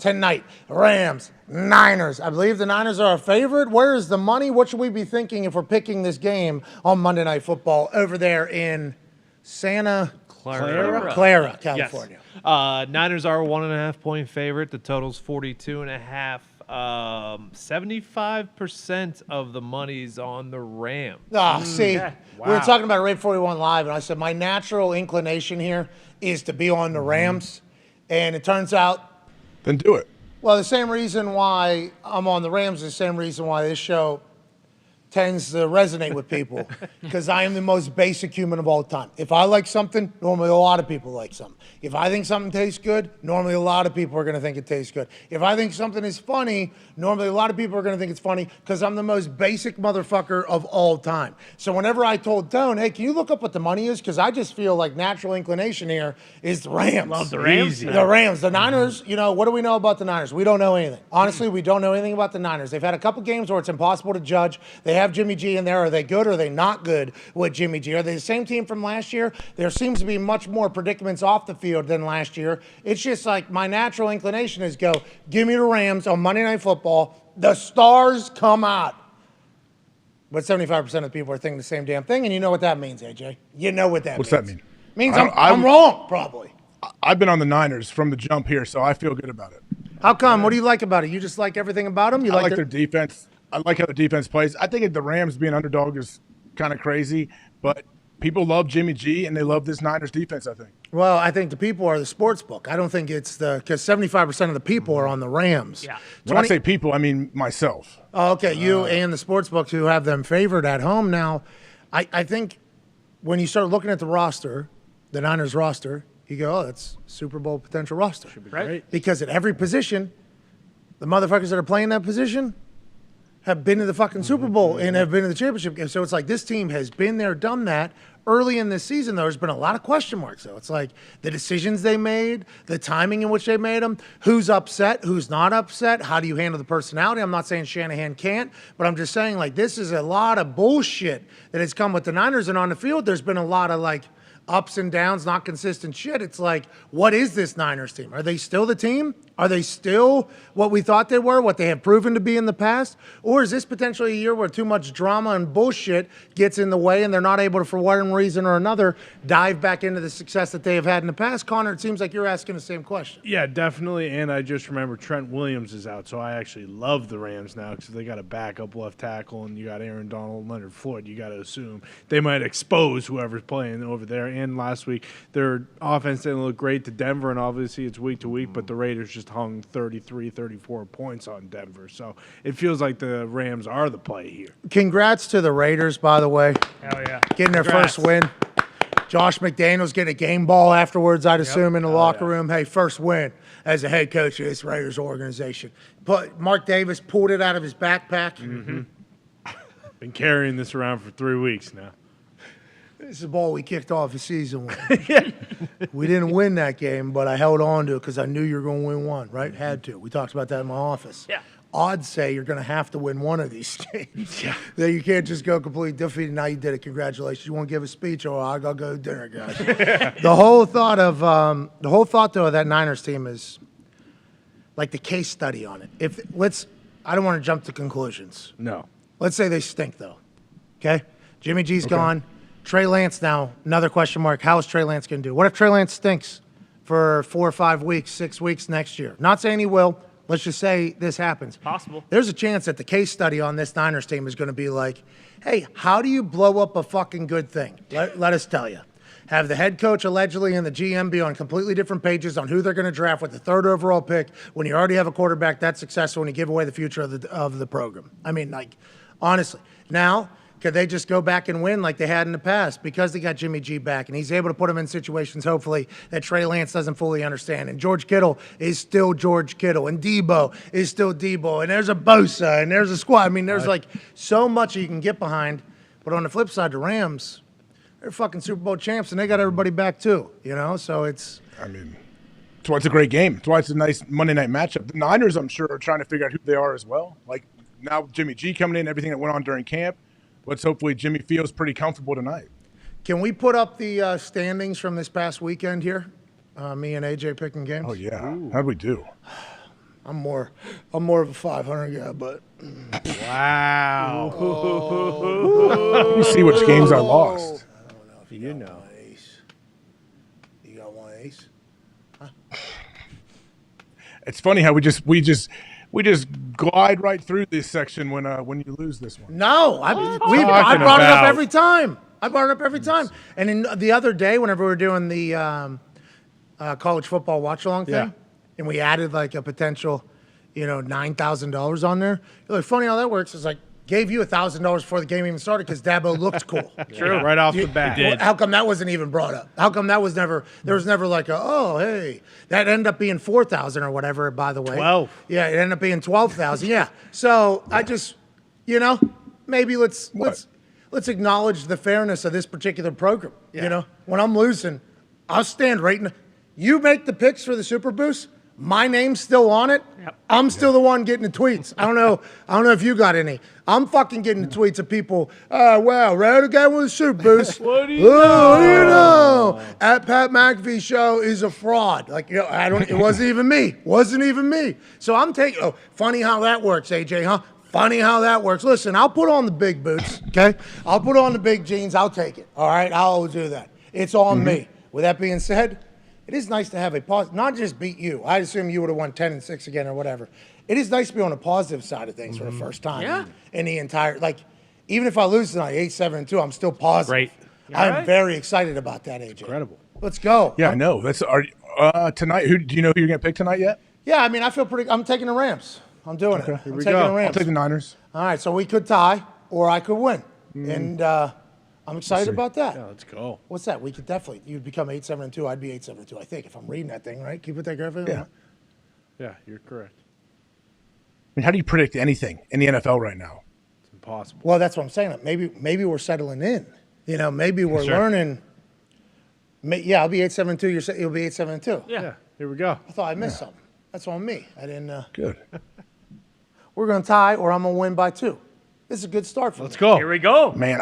tonight. Rams, Niners. I believe the Niners are a favorite. Where is the money? What should we be thinking if we're picking this game on Monday Night Football over there in Santa Clara, California? Yes. Niners are a 1.5-point favorite. The total's 42.5. 75% of the money's on the Rams. See, we were talking about it right before we went live, and I said my natural inclination here is to be on the Rams, and it turns out. Then do it. Well, the same reason why I'm on the Rams is the same reason why this show tends to resonate with people, because I am the most basic human of all time. If I like something, normally a lot of people like something. If I think something tastes good, normally a lot of people are going to think it tastes good. If I think something is funny, normally a lot of people are going to think it's funny, because I'm the most basic motherfucker of all time. So whenever I told Dahn, hey, can you look up what the money is? Because I just feel like natural inclination here is the Rams. Love the Rams. The Rams. The Niners, you know, what do we know about the Niners? We don't know anything. Honestly, we don't know anything about the Niners. They've had a couple games where it's impossible to judge. They have Jimmy G in there. Are they good or are they not good with Jimmy G? Are they the same team from last year? There seems to be much more predicaments off the field than last year. It's just like my natural inclination is go, give me the Rams on Monday Night Football. The stars come out. But 75% of the people are thinking the same damn thing, and you know what that means, AJ. You know what that means. What's that mean? It means I'm wrong, probably. I've been on the Niners from the jump here, so I feel good about it. How come? What do you like about it? You just like everything about them? You I like their defense. I like how the defense plays. I think the Rams being underdog is kind of crazy, but people love Jimmy G, and they love this Niners defense, I think. Well, I think the people are the sports book. I don't think it's because 75% of the people are on the Rams. Yeah. When I say people, I mean myself. Oh, okay, you and the sports books who have them favored at home. Now, I think when you start looking at the roster, the Niners roster, you go, oh, that's Super Bowl potential roster. Should be great. Because at every position, the motherfuckers that are playing that position have been to the fucking Super Bowl and have been to the championship game. So it's like this team has been there, done that. Early in this season, though, there's been a lot of question marks, though. It's like the decisions they made, the timing in which they made them, who's upset, who's not upset, how do you handle the personality? I'm not saying Shanahan can't, but I'm just saying, like, this is a lot of bullshit that has come with the Niners. And on the field, there's been a lot of, like, ups and downs, not consistent shit. It's like, what is this Niners team? Are they still the team? Are they still what we thought they were, what they have proven to be in the past? Or is this potentially a year where too much drama and bullshit gets in the way and they're not able to, for one reason or another, dive back into the success that they have had in the past? Connor, it seems like you're asking the same question. Yeah, definitely. And I just remember Trent Williams is out, so I actually love the Rams now because they got a backup left tackle and you got Aaron Donald, Leonard Floyd. You got to assume they might expose whoever's playing over there. And last week, their offense didn't look great to Denver, and obviously it's week to week, but the Raiders just hung 33, 34 points on Denver. So it feels like the Rams are the play here. Congrats to the Raiders, by the way. Hell yeah. Getting their first win. Josh McDaniels getting a game ball afterwards, I'd assume, in the locker room. Hey, first win as a head coach of this Raiders organization. But Mark Davis pulled it out of his backpack. Mm-hmm. Been carrying this around for 3 weeks now. This is the ball we kicked off the season with. We didn't win that game, but I held on to it because I knew you were going to win one, right? Had to. We talked about that in my office. Yeah. Odds say you're going to have to win one of these games. Yeah. That you can't just go completely defeated. Now you did it. Congratulations. You want to give a speech, or I gotta go to dinner, guys. The whole thought though of that Niners team is like the case study on it. I don't want to jump to conclusions. No. Let's say they stink though. Okay? Jimmy G's gone. Trey Lance now, another question mark. How is Trey Lance going to do? What if Trey Lance stinks for 4 or 5 weeks, 6 weeks next year? Not saying he will. Let's just say this happens. Possible. There's a chance that the case study on this Niners team is going to be like, hey, how do you blow up a fucking good thing? Let us tell you. Have the head coach allegedly and the GM be on completely different pages on who they're going to draft with the 3rd overall pick when you already have a quarterback that's successful and you give away the future of the program. I mean, like, honestly. Now, could they just go back and win like they had in the past because they got Jimmy G back and he's able to put them in situations, hopefully, that Trey Lance doesn't fully understand. And George Kittle is still George Kittle. And Debo is still Debo. And there's a Bosa and there's a squad. I mean, there's like so much you can get behind. But on the flip side, the Rams, they're fucking Super Bowl champs and they got everybody back too, you know? So it's... I mean, that's why it's a great game. That's why it's a nice Monday night matchup. The Niners, I'm sure, are trying to figure out who they are as well. Like, now Jimmy G coming in, everything that went on during camp. Let's hopefully Jimmy feels pretty comfortable tonight. Can we put up the standings from this past weekend here? Me and AJ picking games. Oh, yeah. How'd we do? I'm more of a 500 guy, but Wow. You see which games I lost. I don't know if You got know. one ace. You got one ace? It's funny how we just glide right through this section when you lose this one. No, I talking brought it up about? every time. I brought it up every time. And in the other day, whenever we were doing the college football watch along thing, Yeah. and we added like a potential, $9,000 on there. You're like, funny how that works. It's like gave you $1,000 before the game even started because Dabo looked cool. True. Right off the bat. did. How come that wasn't even brought up? How come that was never? There was never like hey, that ended up being 4,000 or whatever. By the way, 12. Yeah, it ended up being 12,000. Yeah. So I just, maybe let's acknowledge the fairness of this particular program. Yeah. When I'm losing, I'll stand right in. You make the picks for the Super Boost. My name's still on it. Yep. I'm still the one getting the tweets. I don't know if you got any. I'm fucking getting the tweets of people. Oh, wow, right again with the Super Boost. What do you What do you know? At Pat McAfee Show is a fraud. Like, it wasn't even me. Wasn't even me. So I'm taking. Oh, funny how that works, AJ, huh? Funny how that works. Listen, I'll put on the big boots, okay? I'll put on the big jeans. I'll take it. All right, I'll always do that. It's on me. With that being said, it is nice to have a positive, not just beat you. I assume you would have won 10-6 again or whatever. It is nice to be on the positive side of things for the first time in the entire, even if I lose tonight, 8-7-2, I'm still positive. Great. I'm very excited about that, AJ. Incredible. Let's go. Yeah, I know. That's tonight. Do you know who you're gonna pick tonight yet? Yeah, I mean, I feel pretty, I'm taking the Rams. I'm doing it. I'm taking we the go. Rams. I'll take the Niners. All right, so we could tie or I could win. And I'm excited about that. Yeah, let's go. What's that? We could definitely, you'd become 8-7-2. I'd be 8-7-2, I think, if I'm reading that thing right. Can you put that graphic? Yeah. Yeah, you're correct. I mean, how do you predict anything in the NFL right now? It's impossible. Well, that's what I'm saying. Maybe we're settling in. Maybe we're learning. I'll be 8-7-2. You'll be 8-7-2. Yeah. Here we go. I thought I missed something. That's on me. I didn't. Good. We're going to tie or I'm going to win by 2. This is a good start for Let's me. go. Here we go. Man,